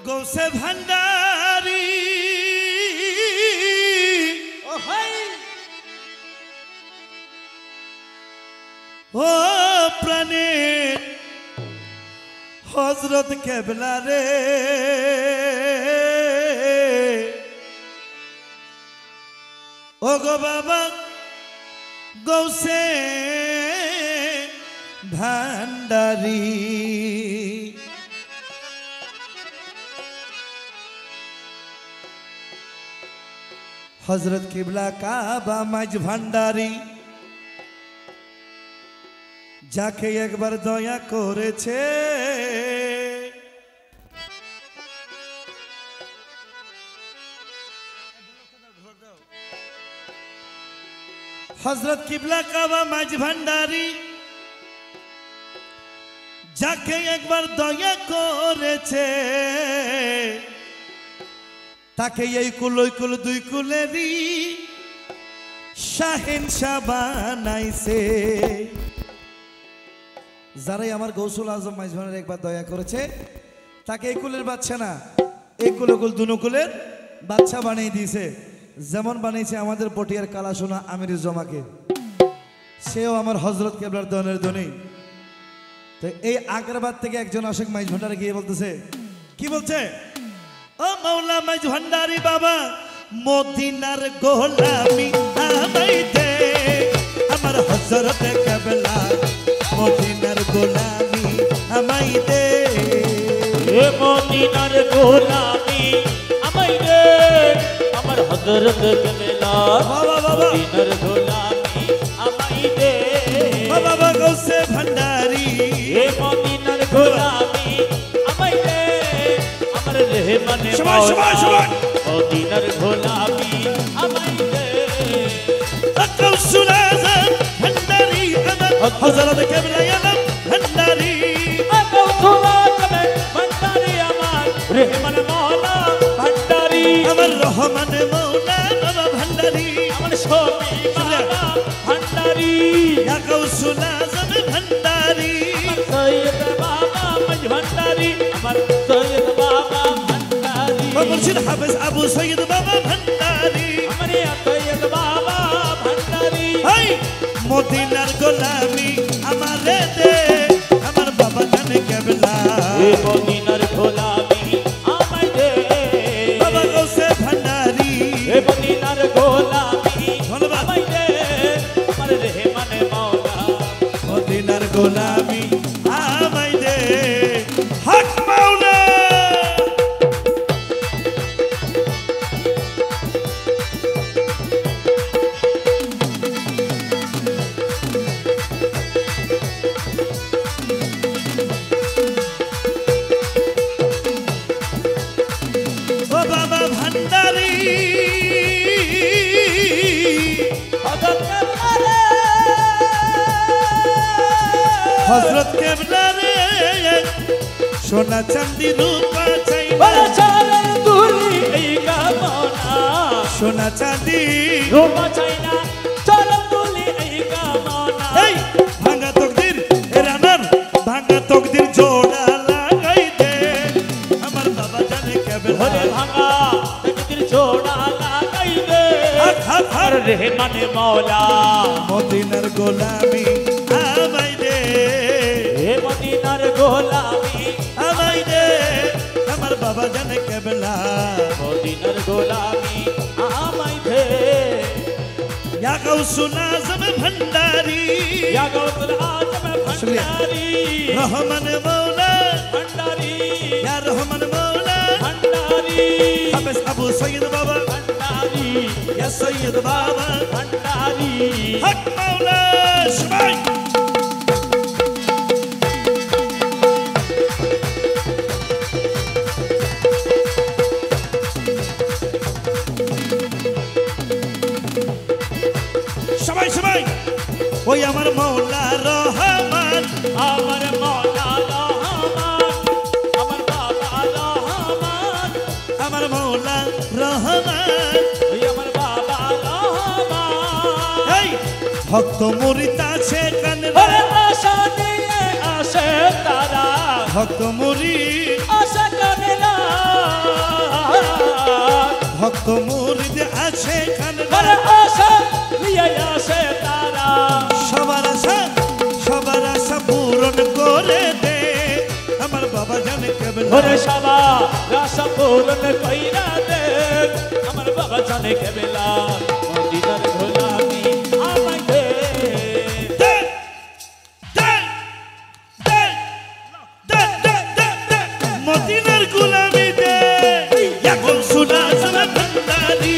गौसे भंडारी ओ प्राणे हजरत केबला रे ओ गो बाबा गौसे भंडारी हजरत किबला काबा मज भंडारी जाके एक बार दया करेছে हजरत किबला काबा मज भंडारी जाके एक बार दया करेছে ताके এই কুল ওই কুল দুই কুলেরই শাহেনশাহ বানাইছে যারাই আমার গৌসুল আজম মাইজভানের একবার দয়া করেছে তাকে এই কুলের বাচ্চা না এই কুলকুল দুনুকুলের বাচ্চা বানিয়ে দিয়েছে যেমন বানিয়েছে আমাদের পটিয়ার কালাসোনা আমিরুজ জামাকে সেও আমার হযরত কেবলার দনের দনি তো এই আগ্রাবাদ থেকে একজন আশিক মাইজভান্ডারে গিয়ে বলতেছে কি বলছে ओ मौला मज भंडारी बाबा मोदीनार गोलामी आमाई दे अमर हजरत केबला मोदीनार गोलामी आमाई दे ए मोदीनार गोलामी आमाई दे अमर हजरत केबला मोदीनार गोलामी आमाई दे बाबा गौसे भंडारी ए मोदीनार गोलामी आमाई दे मने मोदीनार गोलामी आमाई दे गौसुल आजम भंडारी अमर हजरत केबला यालम भंडारी गौसुल आजम भंडारी अमर रहमान मौला भंडारी अमर रहमान मौला बाबा भंडारी अमर शोमी बाबा भंडारी या गौसुल आजम भंडारी सैयद बाबा मज भंडारी अमर सैयद बाबा मुर्शिद हाफिज अबू सैयद बाबा भंडारी हमारे सैयद बाबा भंडारी हाय मोदीनार गोलामी हमारे दे हमार बाबा जाने केबला ए मोदीनार गोलामी आमाई दे बाबा गौसे भंडारी ए मोदीनार गोलामी आमाई दे हमारे रहमान मौला मोदीनार गोलामी आमाई दे हक मौला हजरत केबला रे सोना चांदी रूपा चाहिए चालन दूली का मौला सोना चांदी रूपा चाइना चालन दूली का मौला भांगा तकदीर रानार भांगा तकदीर जोड़ा लगाई दे हमार बाबा जाने केबला भांगा तकदीर जोड़ा लगाई दे हर रहमान मौला मोदीनार गोलामी आमाई दे मोदीनार गोलामी आमाई दे हमार बाबा जाने केबला मोदीनार गोलामी आमाई दे या गौसुल आजम भंडारी या गौसुल आजम भंडारी रहमान मौला भंडारी या रहमान मौला भंडारी हाफिज अबू सैयद बाबा भंडारी या सैयद बाबा भंडारी हक मौला शबाई शबाई शबाई ওই আমার মৌলা রহমান আমার মৌলা রহমান আমার বাবা রহমান আমার মৌলা রহমান ওই আমার বাবা রহমান এই ভক্ত মুরিদ আছে কানে ওরে আশা নিয়ে আসে তারা ভক্ত মুরিদ আশা কানে ভক্ত মুরিদ আছে খান আর আশা লিয়ে আসে তারা সবার আশা পূরণ করে দে আমার বাবা জানে কেবলা ওরে সবা আশা পূরণ কইরা দে আমার বাবা জানে কেবলা মদিনার গোলামি আমায় দে মদিনার গোলামি দে এখন শোনা যাবে ভান্ডারি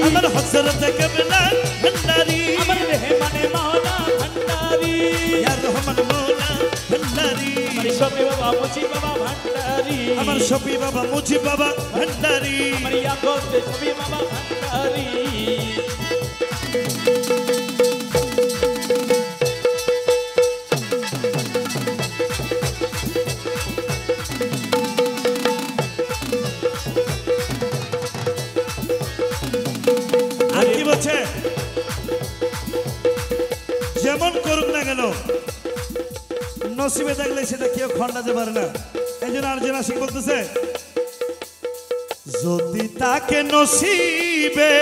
আমার হযরত কেবলা ভান্ডারি আমার রেহমানে মাওলা ভান্ডারি ইয়া রহমান মওলা ভান্ডারি আমার শফি বাবা মুচি বাবা ভান্ডারি আমার শফি বাবা মুজি বাবা ভান্ডারি আমার ইয়াকুব শফি বাবা ভান্ডারি আর কি বলছে যেমন করুক না কেন নসিবে থাকলে সেটা কেউ খণ্ডাতে পারে না এই জন্য আর্জুন আশিক বলতেছে যদি তাকে নসিবে